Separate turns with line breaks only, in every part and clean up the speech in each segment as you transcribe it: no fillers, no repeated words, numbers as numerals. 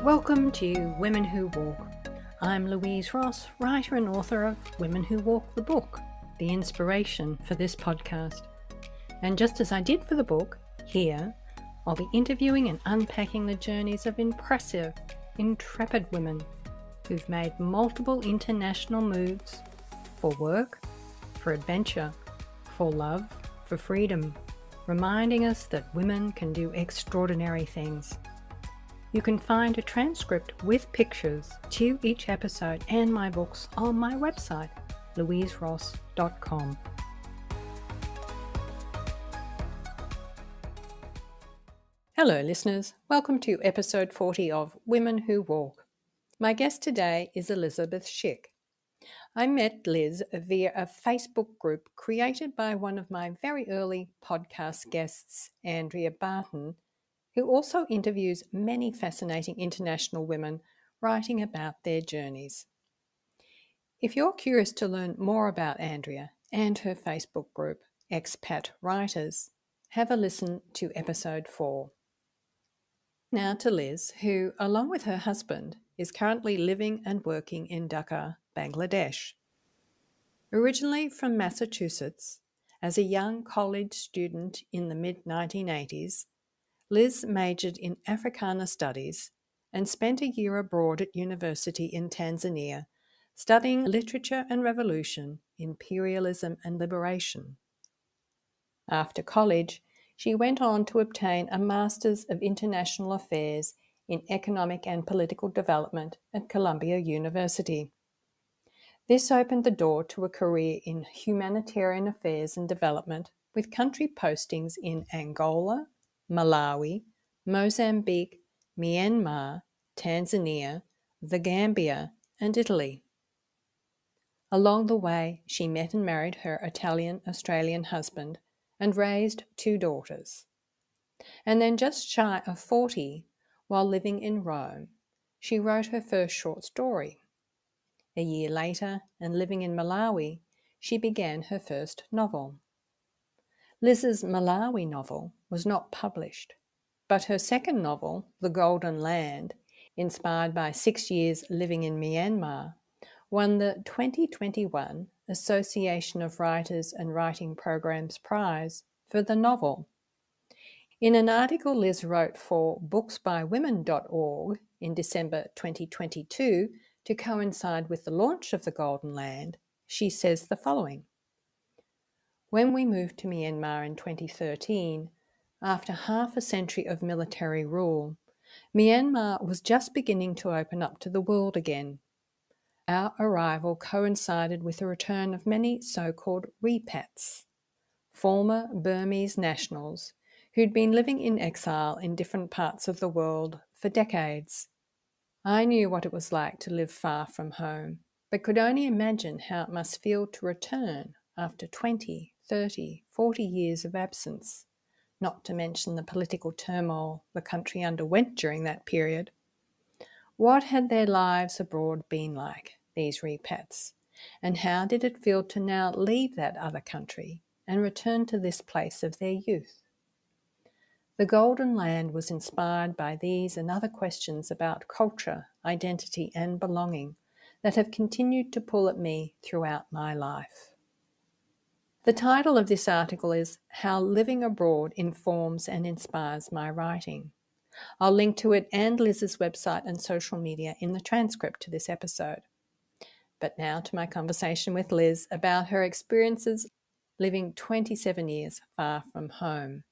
Welcome to Women Who Walk. I'm Louise Ross, writer and author of Women Who Walk the book, the inspiration for this podcast. And just as I did for the book, here I'll be interviewing and unpacking the journeys of impressive, intrepid women who've made multiple international moves for work, for adventure, for love, for freedom, reminding us that women can do extraordinary things. You can find a transcript with pictures to each episode and my books on my website, louiseross.com. Hello listeners, welcome to episode 40 of Women Who Walk. My guest today is Elizabeth Shick. I met Liz via a Facebook group created by one of my very early podcast guests, Andrea Barton, who also interviews many fascinating international women writing about their journeys. If you're curious to learn more about Andrea and her Facebook group, Expat Writers, have a listen to episode 4. Now to Liz, who, along with her husband, is currently living and working in Dhaka, Bangladesh. Originally from Massachusetts, as a young college student in the mid-1980s, Liz majored in Africana Studies and spent a year abroad at university in Tanzania, studying literature and revolution, imperialism and liberation. After college, she went on to obtain a Master's of International Affairs in Economic and Political Development at Columbia University. This opened the door to a career in humanitarian affairs and development with country postings in Angola, Malawi, Mozambique, Myanmar, Tanzania, the Gambia, and Italy. Along the way, she met and married her Italian-Australian husband and raised 2 daughters. And then just shy of 40, while living in Rome, she wrote her first short story. A year later, and living in Malawi, she began her first novel. Liz's Malawi novel was not published, but her second novel, The Golden Land, inspired by 6 years living in Myanmar, won the 2021 Association of Writers and Writing Programs Prize for the novel. In an article Liz wrote for booksbywomen.org in December 2022 to coincide with the launch of The Golden Land, she says the following. When we moved to Myanmar in 2013, after half a century of military rule, Myanmar was just beginning to open up to the world again. Our arrival coincided with the return of many so-called repats, former Burmese nationals who'd been living in exile in different parts of the world for decades. I knew what it was like to live far from home, but could only imagine how it must feel to return after 20, 30, 40 years of absence, not to mention the political turmoil the country underwent during that period. What had their lives abroad been like, these repats, and how did it feel to now leave that other country and return to this place of their youth? The Golden Land was inspired by these and other questions about culture, identity, and belonging that have continued to pull at me throughout my life. The title of this article is How Living Abroad Informs and Inspires My Writing. I'll link to it and Liz's website and social media in the transcript to this episode. But now to my conversation with Liz about her experiences living 27 years far from home.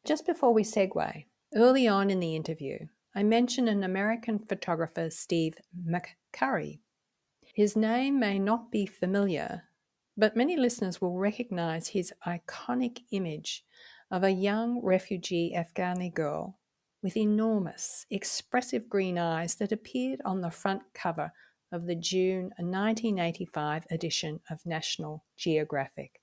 Just before we segue, early on in the interview, I mentioned an American photographer, Steve McCurry. His name may not be familiar, but many listeners will recognize his iconic image of a young refugee Afghani girl with enormous, expressive green eyes that appeared on the front cover of the June 1985 edition of National Geographic.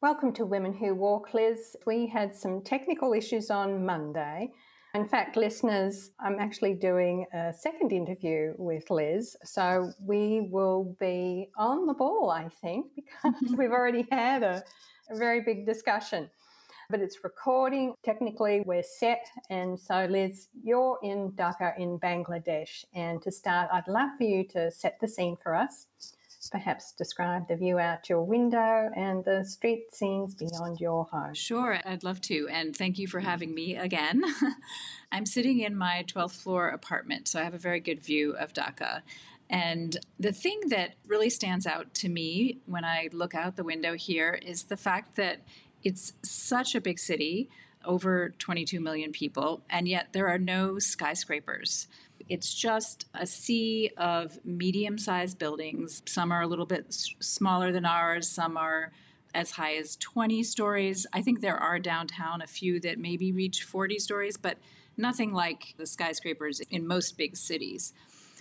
Welcome to Women Who Walk, Liz. We had some technical issues on Monday, In fact, listeners, I'm actually doing a second interview with Liz, so we will be on the ball, I think, because we've already had a very big discussion. But it's recording. Technically, we're set. And so, Liz, you're in Dhaka in Bangladesh. And to start, I'd love for you to set the scene for us. Perhaps describe the view out your window and the street scenes beyond your home.
Sure, I'd love to. And thank you for having me again. I'm sitting in my 12th floor apartment, so I have a very good view of Dhaka. And the thing that really stands out to me when I look out the window here is the fact that it's such a big city, over 22 million people, and yet there are no skyscrapers. It's just a sea of medium-sized buildings. Some are a little bit smaller than ours. Some are as high as 20 stories. I think there are downtown a few that maybe reach 40 stories, but nothing like the skyscrapers in most big cities.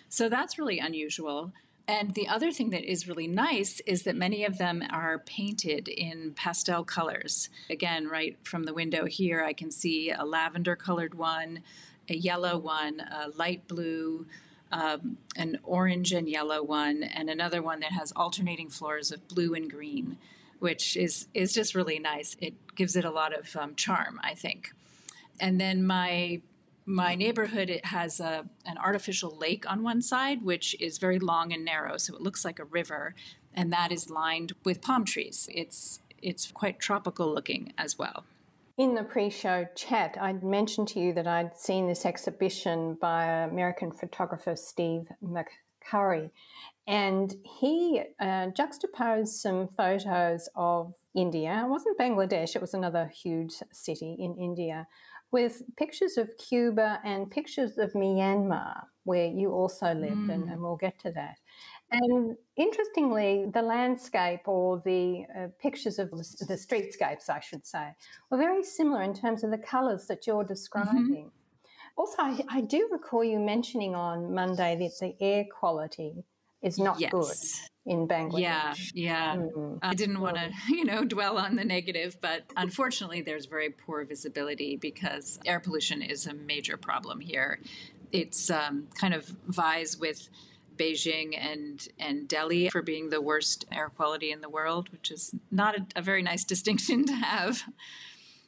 So that's really unusual. And the other thing that is really nice is that many of them are painted in pastel colors. Again, right from the window here, I can see a lavender-colored one, a yellow one, a light blue, an orange and yellow one, and another one that has alternating floors of blue and green, which is just really nice. It gives it a lot of charm, I think. And then my neighborhood, it has an artificial lake on one side, which is very long and narrow, so it looks like a river, and that is lined with palm trees. It's quite tropical looking as well.
In the pre-show chat, I'd mentioned to you that I'd seen this exhibition by American photographer Steve McCurry, and he juxtaposed some photos of India. It wasn't Bangladesh, it was another huge city in India, with pictures of Cuba and pictures of Myanmar, where you also lived, and we'll get to that. And interestingly, the landscape, or the pictures of the streetscapes, I should say, were very similar in terms of the colours that you're describing. Also, I do recall you mentioning on Monday that the air quality is not good in Bangladesh.
Yeah. I didn't want to, dwell on the negative, but unfortunately there's very poor visibility because air pollution is a major problem here. It's kind of vies with Beijing and Delhi for being the worst air quality in the world, which is not a very nice distinction to have.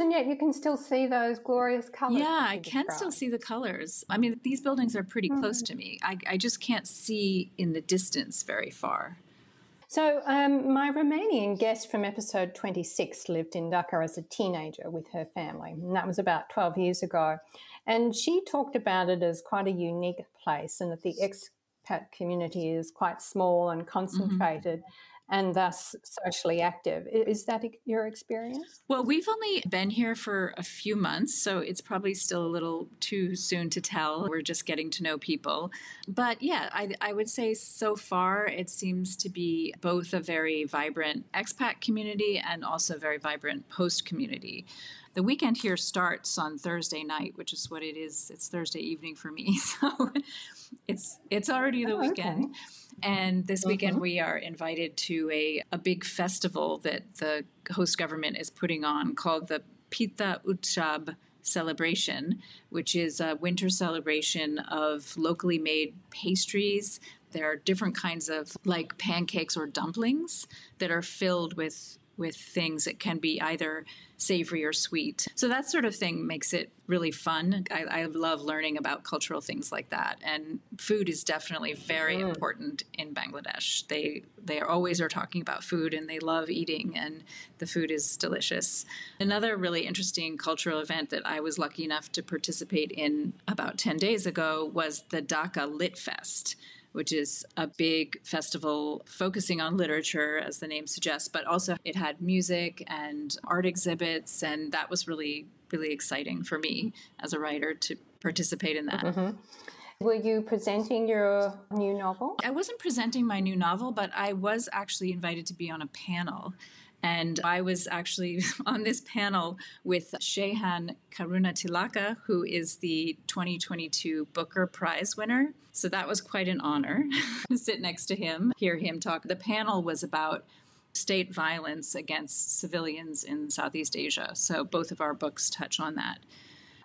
And yet you can still see those glorious colours.
Yeah, I can still see the colors. I mean, these buildings are pretty close to me. I just can't see in the distance very far.
So my Romanian guest from episode 26 lived in Dhaka as a teenager with her family, and that was about 12 years ago. And she talked about it as quite a unique place, and that the expat community is quite small and concentrated, and thus socially active. Is that your experience?
Well, we've only been here for a few months, so it's probably still a little too soon to tell. We're just getting to know people. But yeah, I would say so far it seems to be both a very vibrant expat community and also a very vibrant host community. The weekend here starts on Thursday night, which is what it is. It's Thursday evening for me, so it's already the weekend. Okay. And this weekend we are invited to a big festival that the host government is putting on called the Pitha Utshab celebration, which is a winter celebration of locally made pastries. There are different kinds of like pancakes or dumplings that are filled with things that can be either savory or sweet. So that sort of thing makes it really fun. I love learning about cultural things like that. And food is definitely very important in Bangladesh. They always are talking about food, and they love eating, and the food is delicious. Another really interesting cultural event that I was lucky enough to participate in about 10 days ago was the Dhaka Lit Fest, which is a big festival focusing on literature, as the name suggests, but also it had music and art exhibits, and that was really, really exciting for me as a writer to participate in that.
Were you presenting your new novel?
I wasn't presenting my new novel, but I was actually invited to be on a panel. And I was actually on this panel with Shehan Karunatilaka, who is the 2022 Booker Prize winner. So that was quite an honor to sit next to him, hear him talk. The panel was about state violence against civilians in Southeast Asia. So both of our books touch on that.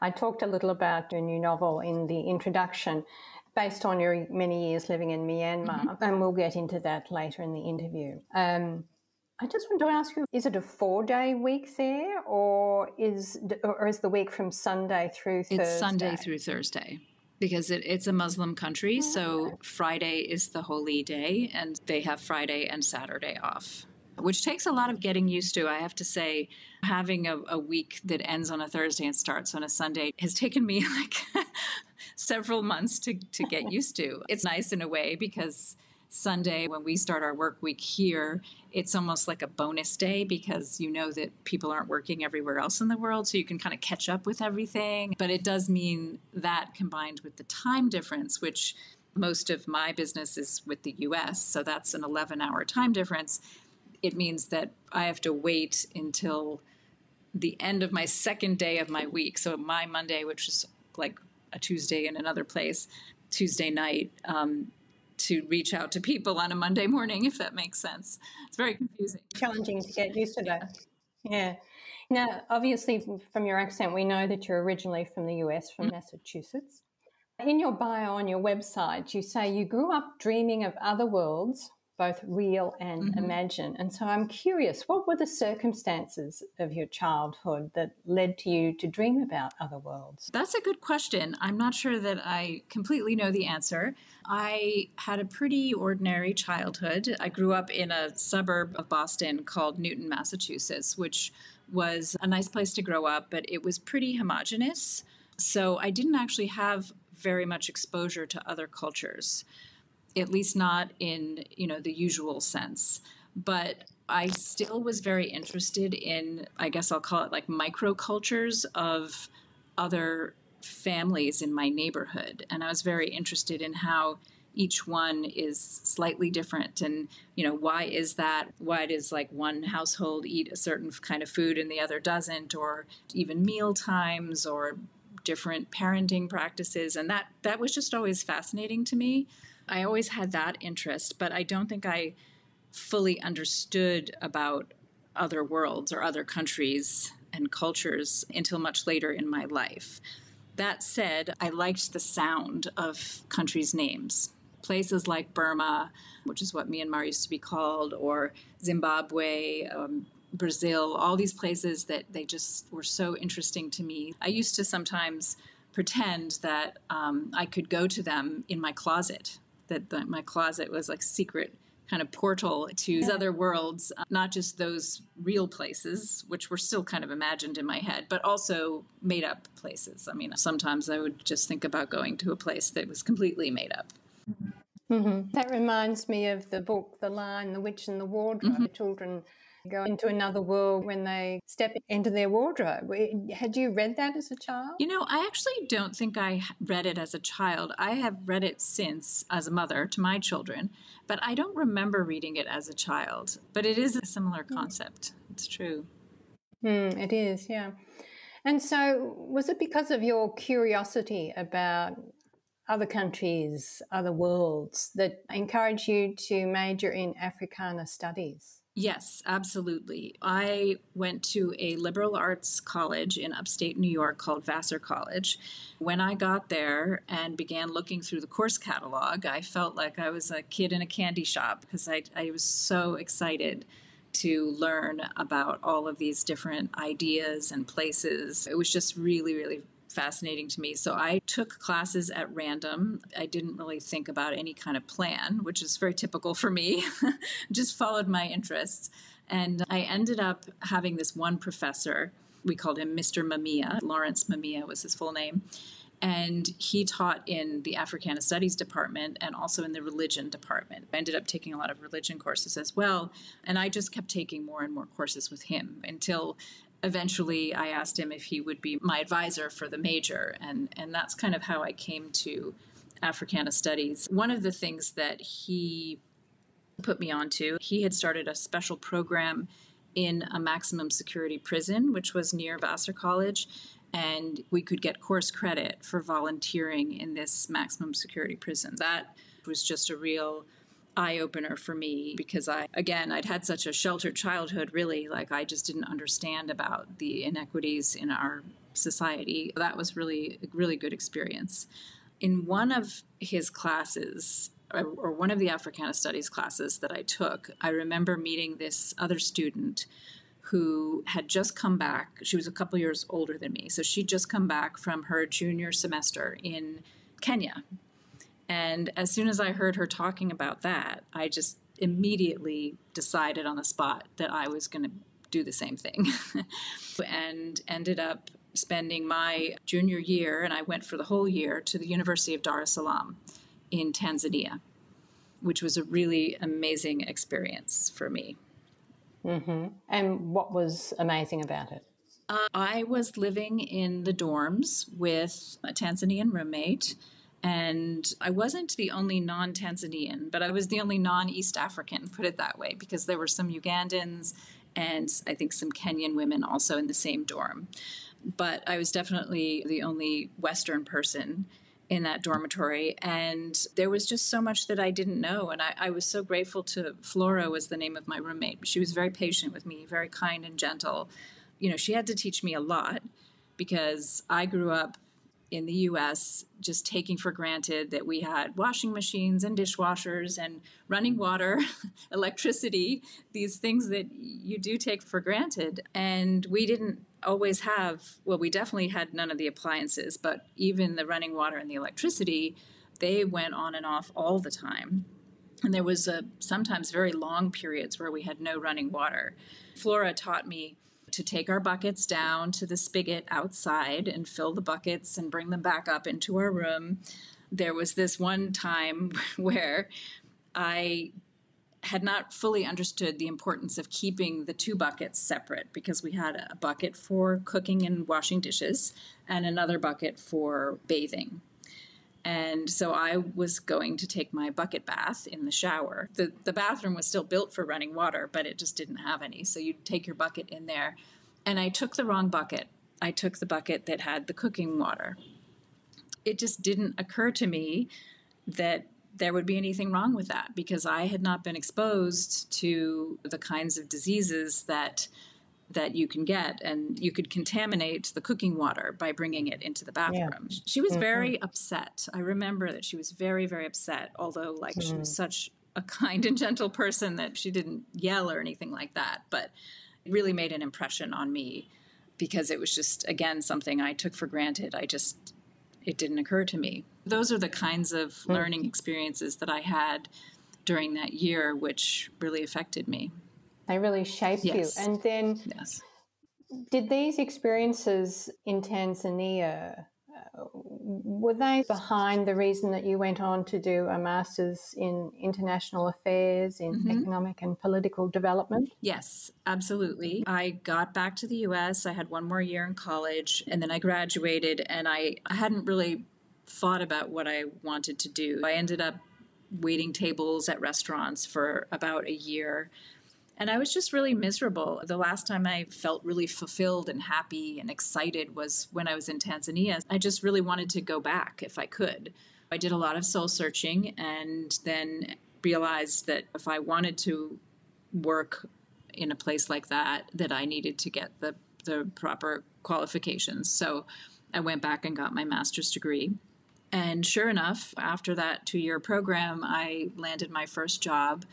I talked a little about your new novel in the introduction, based on your many years living in Myanmar, and we'll get into that later in the interview. I just want to ask you, is it a 4-day week there, or is the week from Sunday through Thursday?
It's Sunday through Thursday because it's a Muslim country, so Friday is the holy day, and they have Friday and Saturday off, which takes a lot of getting used to. I have to say, having a week that ends on a Thursday and starts on a Sunday has taken me like several months to get used to. It's nice in a way because Sunday, when we start our work week here, it's almost like a bonus day because you know that people aren't working everywhere else in the world, so you can kind of catch up with everything. But it does mean that combined with the time difference, which most of my business is with the US, so that's an 11-hour time difference, it means that I have to wait until the end of my second day of my week. So my Monday, which is like a Tuesday in another place, Tuesday night, to reach out to people on a Monday morning, if that makes sense. It's very confusing.
Challenging to get used to that. Yeah. Now, obviously, from your accent, we know that you're originally from the US, from Massachusetts. In your bio on your website, you say you grew up dreaming of other worlds, both real and imagined. And so I'm curious, what were the circumstances of your childhood that led to you to dream about other worlds?
That's a good question. I'm not sure that I completely know the answer. I had a pretty ordinary childhood. I grew up in a suburb of Boston called Newton, Massachusetts, which was a nice place to grow up, but it was pretty homogenous. So I didn't actually have very much exposure to other cultures, at least not in, the usual sense. But I still was very interested in, I guess I'll call it like microcultures of other families in my neighborhood. And I was very interested in how each one is slightly different. And, why is that? Why does like one household eat a certain kind of food and the other doesn't, or even meal times or different parenting practices. And that was just always fascinating to me. I always had that interest, but I don't think I fully understood about other worlds or other countries and cultures until much later in my life. That said, I liked the sound of countries' names. Places like Burma, which is what Myanmar used to be called, or Zimbabwe, Brazil, all these places that they just were so interesting to me. I used to sometimes pretend that I could go to them in my closet, that my closet was like secret kind of portal to these other worlds, not just those real places, which were still kind of imagined in my head, but also made up places. I mean, sometimes I would just think about going to a place that was completely made up.
Mm-hmm. That reminds me of the book, The Lion, the Witch and the Wardrobe. The children go into another world when they step into their wardrobe. Had you read that as a child?
I actually don't think I read it as a child. I have read it since as a mother to my children, but I don't remember reading it as a child. But it is a similar concept. It's true.
It is, yeah. And so was it because of your curiosity about other countries, other worlds, that encouraged you to major in Africana Studies?
Yes, absolutely. I went to a liberal arts college in upstate New York called Vassar College. When I got there and began looking through the course catalog, I felt like I was a kid in a candy shop because I was so excited to learn about all of these different ideas and places. It was just really, really fascinating to me. So I took classes at random. I didn't really think about any kind of plan, which is very typical for me. Just followed my interests. And I ended up having this one professor. We called him Mr. Mamiya. Lawrence Mamiya was his full name. And he taught in the Africana Studies department and also in the religion department. I ended up taking a lot of religion courses as well. And I just kept taking more and more courses with him until eventually I asked him if he would be my advisor for the major. And that's kind of how I came to Africana Studies. One of the things that he put me onto, he had started a special program in a maximum security prison, which was near Vassar College. And we could get course credit for volunteering in this maximum security prison. That was just a real eye-opener for me because I'd had such a sheltered childhood, really. Like, I just didn't understand about the inequities in our society. That was really a really good experience. In one of his classes, or one of the Africana Studies classes that I took, I remember meeting this other student who had just come back. She was a couple years older than me. So she'd just come back from her junior semester in Kenya. And as soon as I heard her talking about that, I just immediately decided on the spot that I was going to do the same thing and ended up spending my junior year, and I went for the whole year, to the University of Dar es Salaam in Tanzania, which was a really amazing experience for me.
Mm-hmm. And what was amazing about it?
I was living in the dorms with a Tanzanian roommate, and I wasn't the only non-Tanzanian, but I was the only non-East African, put it that way, because there were some Ugandans and I think some Kenyan women also in the same dorm. But I was definitely the only Western person in that dormitory. And there was just so much that I didn't know. And I was so grateful to Flora, was the name of my roommate. She was very patient with me, very kind and gentle. You know, she had to teach me a lot because I grew up in the US just taking for granted that we had washing machines and dishwashers and running water, electricity, these things that you do take for granted. And we didn't always have, well, we definitely had none of the appliances, but even the running water and the electricity, they went on and off all the time. And there was sometimes very long periods where we had no running water. Flora taught me to take our buckets down to the spigot outside and fill the buckets and bring them back up into our room. There was this one time where I had not fully understood the importance of keeping the two buckets separate, because we had a bucket for cooking and washing dishes and another bucket for bathing. And so I was going to take my bucket bath in the shower. The bathroom was still built for running water, but it just didn't have any. So you'd take your bucket in there. And I took the wrong bucket. I took the bucket that had the cooking water. It just didn't occur to me that there would be anything wrong with that, because I had not been exposed to the kinds of diseases that you can get, and you could contaminate the cooking water by bringing it into the bathroom. Yeah. She was very upset. I remember that she was very, very upset, although she was such a kind and gentle person that she didn't yell or anything like that. But it really made an impression on me, because it was just, again, something I took for granted. It didn't occur to me. Those are the kinds of learning experiences that I had during that year, which really affected me.
They really shaped you. And then did these experiences in Tanzania, were they behind the reason that you went on to do a master's in international affairs, in economic and political development?
Yes, absolutely. I got back to the U.S. I had one more year in college, and then I graduated, and I hadn't really thought about what I wanted to do. I ended up waiting tables at restaurants for about a year. And I was just really miserable. The last time I felt really fulfilled and happy and excited was when I was in Tanzania. I just really wanted to go back if I could. I did a lot of soul searching, and then realized that if I wanted to work in a place like that, that I needed to get the proper qualifications. So I went back and got my master's degree. And sure enough, after that 2-year program, I landed my first job,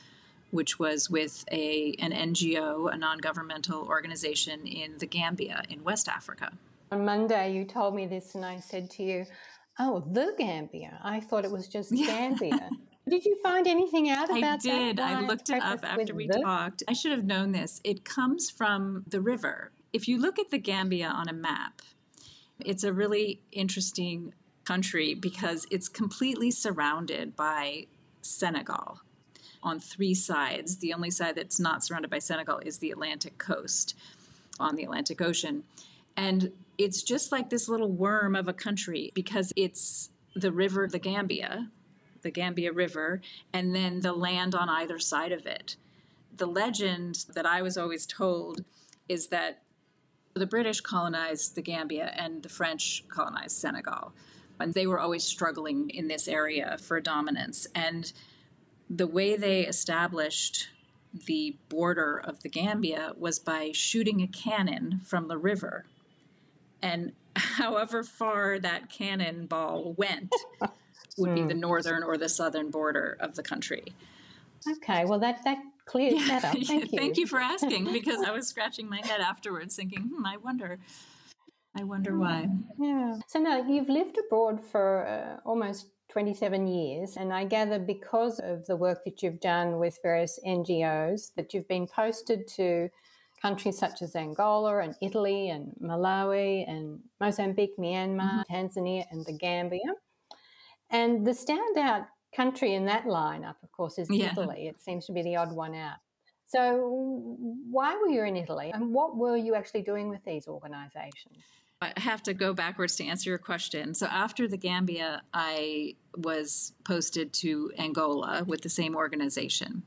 which was with an NGO, a non-governmental organization in the Gambia in West Africa.
On Monday, you told me this, and I said to you, "Oh, the Gambia. I thought it was just Gambia." Did you find anything out about that?
I did. I looked it up after we talked. I should have known this. It comes from the river. If you look at the Gambia on a map, it's a really interesting country because it's completely surrounded by Senegal on 3 sides. The only side that's not surrounded by Senegal is the Atlantic coast on the Atlantic Ocean. And it's just like this little worm of a country because it's the river, the Gambia River, and then the land on either side of it. The legend that I was always told is that the British colonized the Gambia and the French colonized Senegal. And they were always struggling in this area for dominance. And the way they established the border of the Gambia was by shooting a cannon from the river. And however far that cannonball went would be the northern or the southern border of the country.
Okay, well, that clears that up. Thank you.
Thank you for asking, because I was scratching my head afterwards thinking, I wonder why.
Yeah. So now you've lived abroad for almost 27 years, and I gather because of the work that you've done with various NGOs that you've been posted to countries such as Angola and Italy and Malawi and Mozambique, Myanmar, Tanzania and the Gambia. And the standout country in that lineup, of course, is Italy. It seems to be the odd one out. So why were you in Italy, and what were you actually doing with these organisations?
I have to go backwards to answer your question. So after the Gambia, I was posted to Angola with the same organization.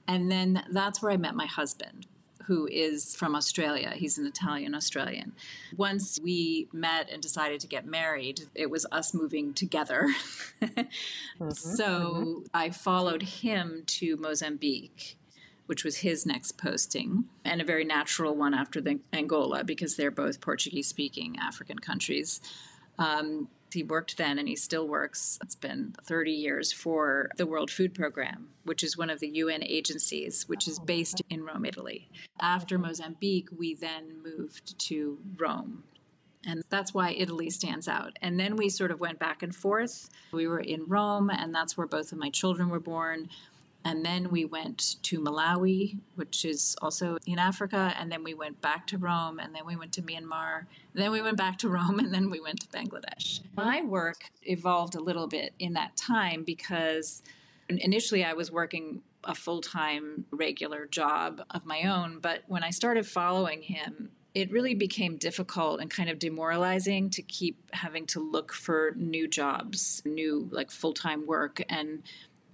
And then that's where I met my husband, who is from Australia. He's an Italian-Australian. Once we met and decided to get married, it was us moving together. So I followed him to Mozambique, which was his next posting, and a very natural one after the Angola, because they're both Portuguese-speaking African countries. He worked then, and he still works. It's been 30 years for the World Food Program, which is one of the UN agencies, which is based in Rome, Italy. After Mozambique, we then moved to Rome. And that's why Italy stands out. And then we sort of went back and forth. We were in Rome, and that's where both of my children were born. And then we went to Malawi, which is also in Africa. And then we went back to Rome. And then we went to Myanmar. And then we went back to Rome. And then we went to Bangladesh. My work evolved a little bit in that time because initially I was working a full-time regular job of my own. But when I started following him, it really became difficult and kind of demoralizing to keep having to look for new jobs, new like full-time work. And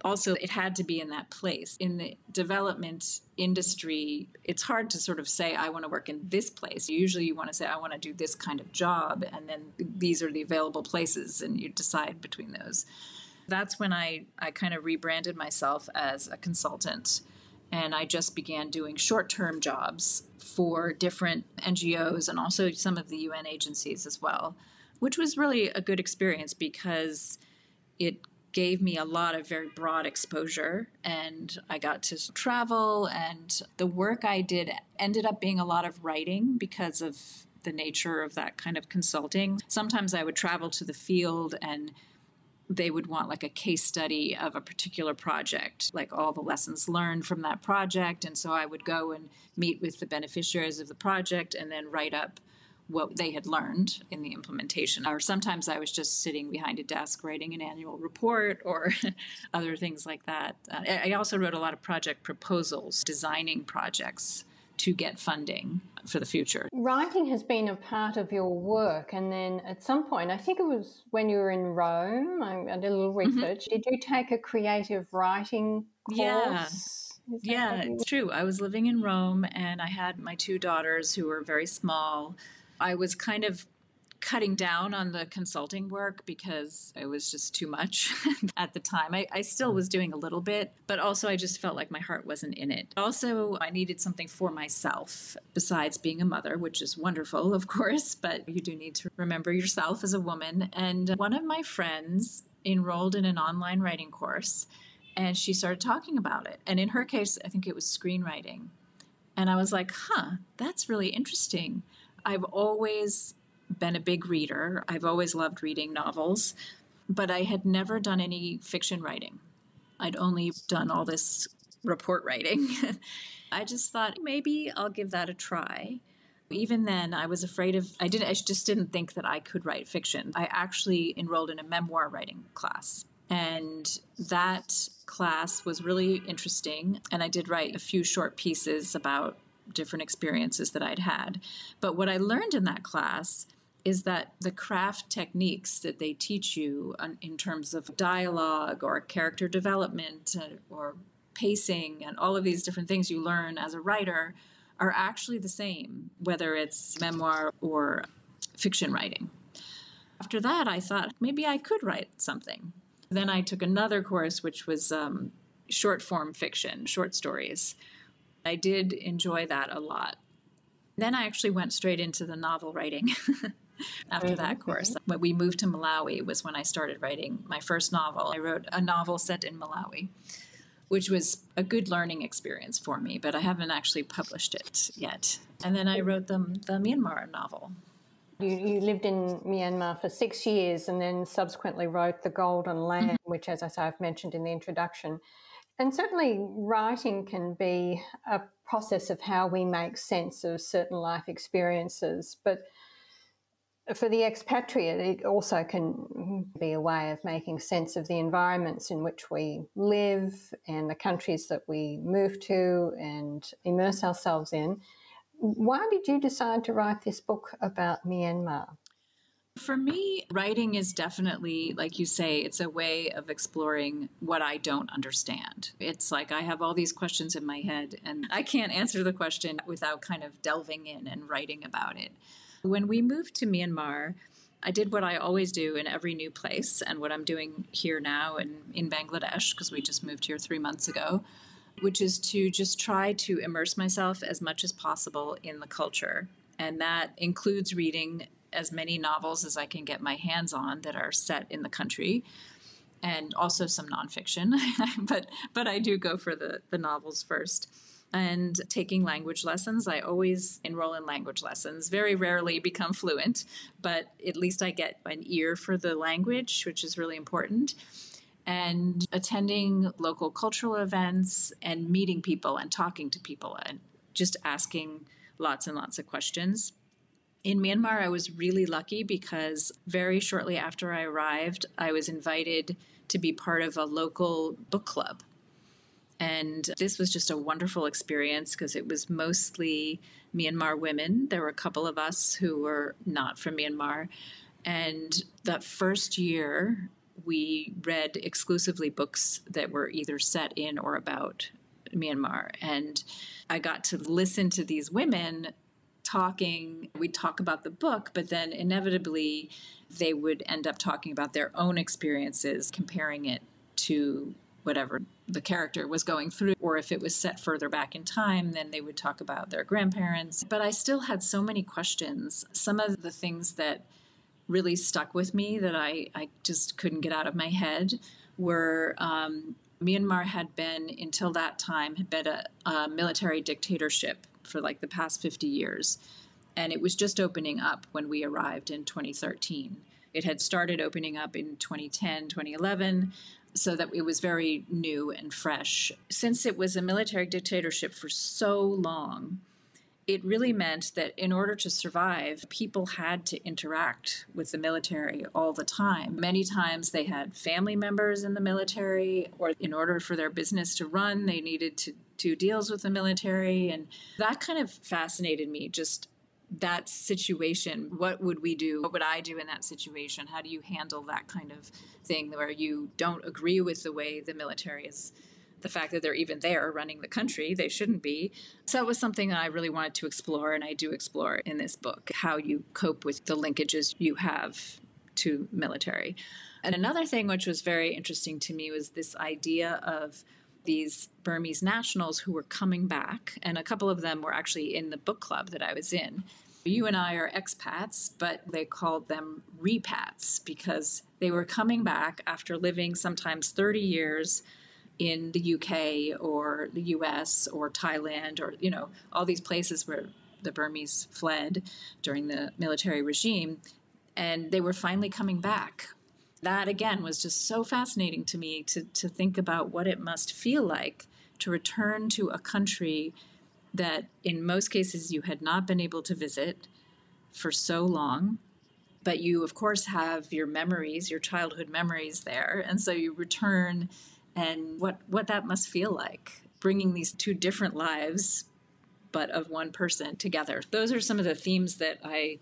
also, it had to be in that place. In the development industry, it's hard to sort of say, I want to work in this place. Usually you want to say, I want to do this kind of job, and then these are the available places, and you decide between those. That's when I kind of rebranded myself as a consultant, and I just began doing short-term jobs for different NGOs and also some of the UN agencies as well, which was really a good experience because it gave me a lot of very broad exposure, and I got to travel, and the work I did ended up being a lot of writing because of the nature of that kind of consulting. Sometimes I would travel to the field and they would want like a case study of a particular project, like all the lessons learned from that project. And so I would go and meet with the beneficiaries of the project and then write up what they had learned in the implementation. Or sometimes I was just sitting behind a desk writing an annual report or other things like that. I also wrote a lot of project proposals, designing projects to get funding for the future.
Writing has been a part of your work, and then at some point, I think it was when you were in Rome, I did a little research, did you take a creative writing course?
Yeah, it's true. I was living in Rome and I had my two daughters who were very small. I was kind of cutting down on the consulting work because it was just too much at the time. I still was doing a little bit, but also I just felt like my heart wasn't in it. Also, I needed something for myself besides being a mother, which is wonderful, of course, but you do need to remember yourself as a woman. And one of my friends enrolled in an online writing course, and she started talking about it. And in her case, I think it was screenwriting. And I was like, that's really interesting. I've always been a big reader. I've always loved reading novels, but I had never done any fiction writing. I'd only done all this report writing. I just thought maybe I'll give that a try. Even then, I was afraid I just didn't think that I could write fiction. I actually enrolled in a memoir writing class. And that class was really interesting. And I did write a few short pieces about different experiences that I'd had. But what I learned in that class is that the craft techniques that they teach you in terms of dialogue or character development or pacing and all of these different things you learn as a writer are actually the same, whether it's memoir or fiction writing. After that, I thought maybe I could write something. Then I took another course, which was short form fiction, short stories. I did enjoy that a lot. Then I actually went straight into the novel writing. after that course. When we moved to Malawi was when I started writing my first novel. I wrote a novel set in Malawi, which was a good learning experience for me, but I haven't actually published it yet. And then I wrote the Myanmar novel.
You lived in Myanmar for 6 years and then subsequently wrote The Golden Land, which, as I say, I've mentioned in the introduction. And certainly writing can be a process of how we make sense of certain life experiences. But for the expatriate, it also can be a way of making sense of the environments in which we live and the countries that we move to and immerse ourselves in. Why did you decide to write this book about Myanmar?
For me, writing is definitely, like you say, it's a way of exploring what I don't understand. It's like I have all these questions in my head and I can't answer the question without kind of delving in and writing about it. When we moved to Myanmar, I did what I always do in every new place and what I'm doing here now in Bangladesh, because we just moved here 3 months ago, which is to just try to immerse myself as much as possible in the culture. And that includes reading as many novels as I can get my hands on that are set in the country, and also some nonfiction. but I do go for the novels first. And taking language lessons. I always enroll in language lessons, very rarely become fluent, but at least I get an ear for the language, which is really important. And attending local cultural events and meeting people and talking to people and just asking lots and lots of questions. In Myanmar, I was really lucky because very shortly after I arrived, I was invited to be part of a local book club. And this was just a wonderful experience because it was mostly Myanmar women. There were a couple of us who were not from Myanmar. And that first year, we read exclusively books that were either set in or about Myanmar. And I got to listen to these women talking. We'd talk about the book, but then inevitably they would end up talking about their own experiences, comparing it to whatever the character was going through, or if it was set further back in time, then they would talk about their grandparents. But I still had so many questions. Some of the things that really stuck with me that I just couldn't get out of my head were Myanmar had been, until that time, had been a military dictatorship for like the past 50 years. And it was just opening up when we arrived in 2013. It had started opening up in 2010, 2011, so that it was very new and fresh. Since it was a military dictatorship for so long, it really meant that in order to survive, people had to interact with the military all the time. Many times they had family members in the military, or in order for their business to run, they needed to do deals with the military. And that kind of fascinated me, just that situation. What would we do? What would I do in that situation? How do you handle that kind of thing where you don't agree with the way the military is, the fact that they're even there running the country? They shouldn't be. So it was something that I really wanted to explore, and I do explore in this book, how you cope with the linkages you have to military. And another thing which was very interesting to me was this idea of these Burmese nationals who were coming back, and a couple of them were actually in the book club that I was in. You and I are expats, but they called them repats because they were coming back after living sometimes 30 years in the UK or the US or Thailand or, all these places where the Burmese fled during the military regime. And they were finally coming back. That, again, was just so fascinating to me to think about what it must feel like to return to a country that in most cases you had not been able to visit for so long. But you, of course, have your memories, your childhood memories there. And so you return, and what that must feel like, bringing these two different lives, but of one person together. Those are some of the themes that I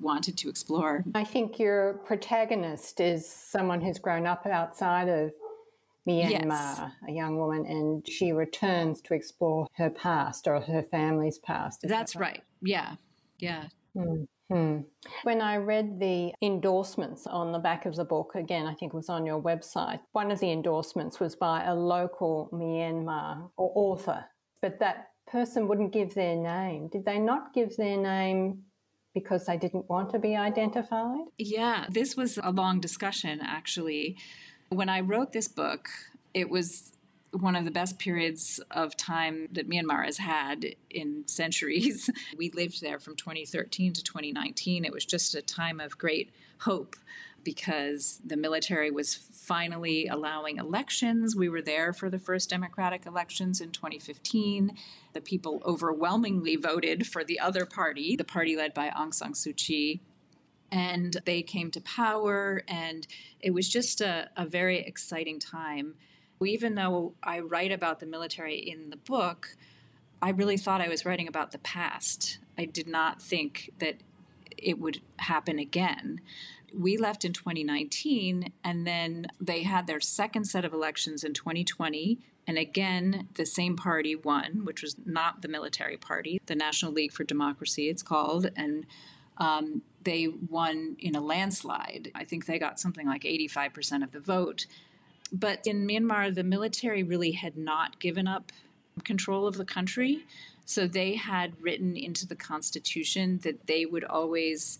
wanted to explore.
I think your protagonist is someone who's grown up outside of Myanmar, yes, a young woman, and she returns to explore her past or her family's past.
That's right. Yeah.
Mm-hmm. When I read the endorsements on the back of the book, again, I think it was on your website, one of the endorsements was by a local Myanmar author, but that person wouldn't give their name. Did they not give their name because they didn't want to be identified?
Yeah, this was a long discussion, actually. When I wrote this book, it was one of the best periods of time that Myanmar has had in centuries. We lived there from 2013 to 2019. It was just a time of great hope because the military was finally allowing elections. We were there for the first democratic elections in 2015. The people overwhelmingly voted for the other party, the party led by Aung San Suu Kyi. And they came to power, and it was just a very exciting time. Even though I write about the military in the book, I really thought I was writing about the past. I did not think that it would happen again. We left in 2019, and then they had their second set of elections in 2020. And again, the same party won, which was not the military party, the National League for Democracy, it's called. And they won in a landslide. I think they got something like 85% of the vote. But in Myanmar, the military really had not given up control of the country. So they had written into the constitution that they would always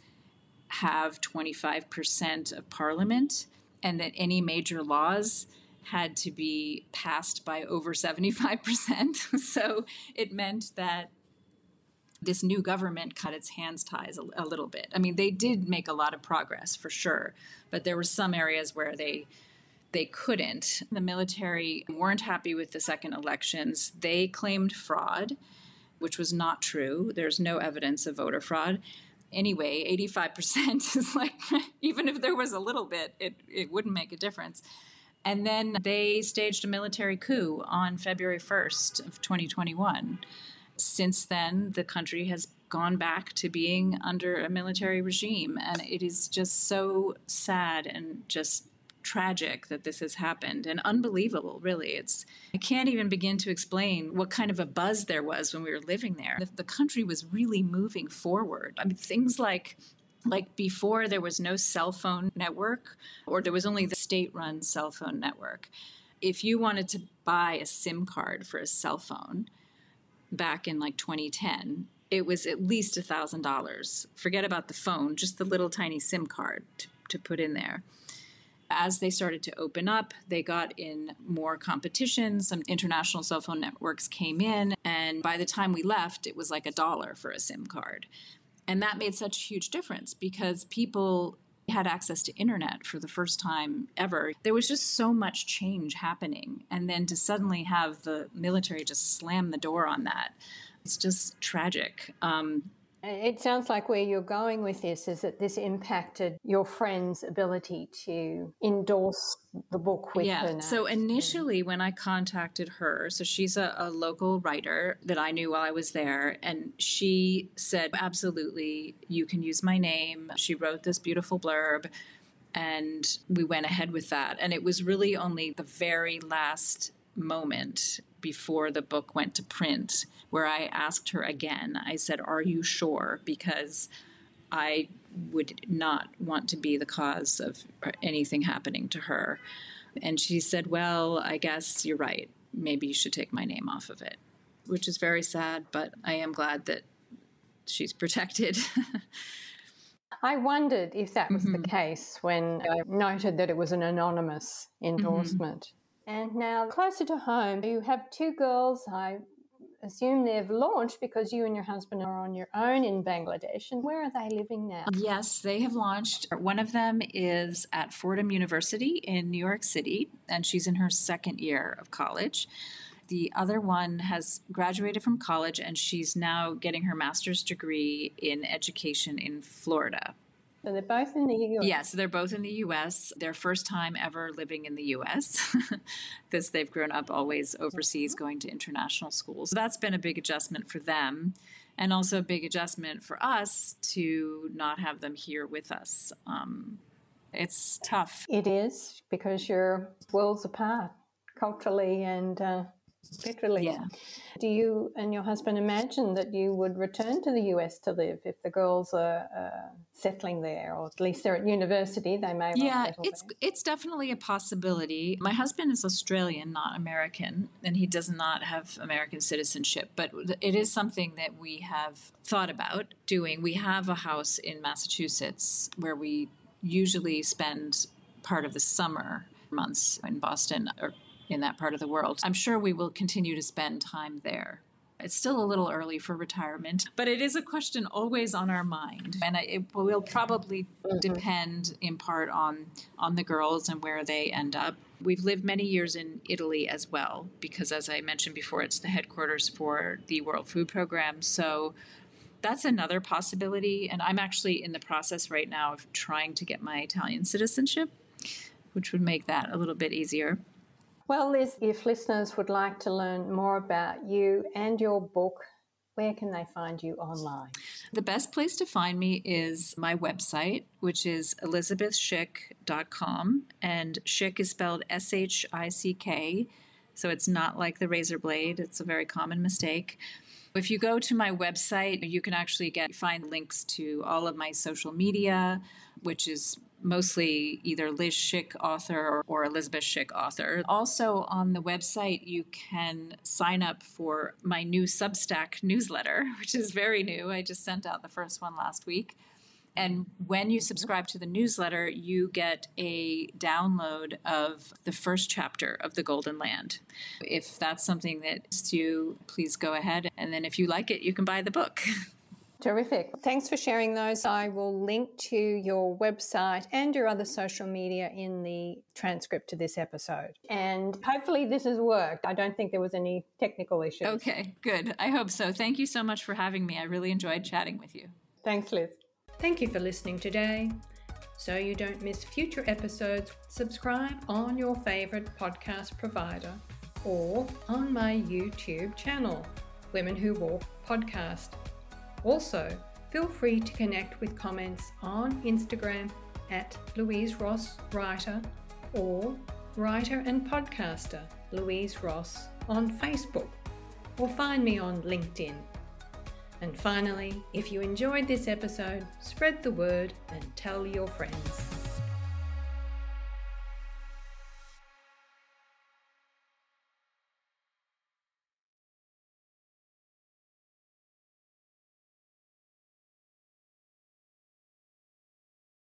have 25% of parliament and that any major laws had to be passed by over 75%. So it meant that this new government cut its hands ties a little bit. I mean, they did make a lot of progress for sure, but there were some areas where they couldn't. The military weren't happy with the second elections. They claimed fraud, which was not true. There's no evidence of voter fraud. Anyway, 85% is like, even if there was a little bit, it wouldn't make a difference. And then they staged a military coup on February 1st of 2021. Since then, the country has gone back to being under a military regime. And it is just so sad and just tragic that this has happened and unbelievable, really. I can't even begin to explain what kind of a buzz there was when we were living there. The country was really moving forward. I mean, things like before there was no cell phone network, or there was only the state-run cell phone network. If you wanted to buy a SIM card for a cell phone back in like 2010, it was at least $1,000. Forget about the phone, just the little tiny SIM card to put in there. As they started to open up, they got in more competition. Some international cell phone networks came in. And by the time we left, it was like $1 for a SIM card. And that made such a huge difference because people had access to internet for the first time ever. There was just so much change happening. And then to suddenly have the military just slam the door on that, it's just tragic.
It sounds like where you're going with this is that this impacted your friend's ability to endorse the book with her name.
So initially when I contacted her, so she's a local writer that I knew while I was there, and she said, absolutely, you can use my name. She wrote this beautiful blurb, and we went ahead with that. And it was really only the very last moment before the book went to print where I asked her again. I said, are you sure? Because I would not want to be the cause of anything happening to her. And she said, well, I guess you're right. Maybe you should take my name off of it, which is very sad, but I am glad that she's protected.
I wondered if that was the case when I noted that it was an anonymous endorsement. And now, closer to home, you have two girls. I assume they've launched because you and your husband are on your own in Bangladesh. And where are they living now?
Yes, they have launched. One of them is at Fordham University in New York City, and she's in her second year of college. The other one has graduated from college, and she's now getting her master's degree in education in Florida.
So they're both in the U.S.?
Yes, they're both in the U.S. Their first time ever living in the U.S. because they've grown up always overseas going to international schools. So that's been a big adjustment for them, and also a big adjustment for us to not have them here with us. It's tough.
It is, because you're worlds apart culturally and literally.
Yeah.
Do you and your husband imagine that you would return to the US to live if the girls are settling there, or at least they're at university? They may well
Yeah,
settle there.
it's definitely a possibility. My husband is Australian, not American, and he does not have American citizenship, but it is something that we have thought about doing. We have a house in Massachusetts where we usually spend part of the summer months in Boston or in that part of the world. I'm sure we will continue to spend time there. It's still a little early for retirement, but it is a question always on our mind. And it will probably depend in part on the girls and where they end up. We've lived many years in Italy as well, because as I mentioned before, it's the headquarters for the World Food Program. So that's another possibility. And I'm actually in the process right now of trying to get my Italian citizenship, which would make that a little bit easier.
Well, Liz, if listeners would like to learn more about you and your book, where can they find you online?
The best place to find me is my website, which is elizabethschick.com. And Shick is spelled Shick. So it's not like the razor blade. It's a very common mistake. If you go to my website, you can actually find links to all of my social media, which is mostly either Liz Shick author or Elizabeth Shick author. Also on the website, you can sign up for my new Substack newsletter, which is very new. I just sent out the first one last week. And when you subscribe to the newsletter, you get a download of the first chapter of The Golden Land. If that's something that interests you, please go ahead. And then if you like it, you can buy the book.
Terrific. Thanks for sharing those. I will link to your website and your other social media in the transcript to this episode. And hopefully this has worked. I don't think there was any technical issues.
Okay, good. I hope so. Thank you so much for having me. I really enjoyed chatting with you.
Thanks, Liz. Thank you for listening today. So you don't miss future episodes, subscribe on your favorite podcast provider or on my YouTube channel, Women Who Walk Podcast. Also, feel free to connect with comments on Instagram at Louise Ross Writer or Writer and Podcaster Louise Ross on Facebook, or find me on LinkedIn. And finally, if you enjoyed this episode, spread the word and tell your friends.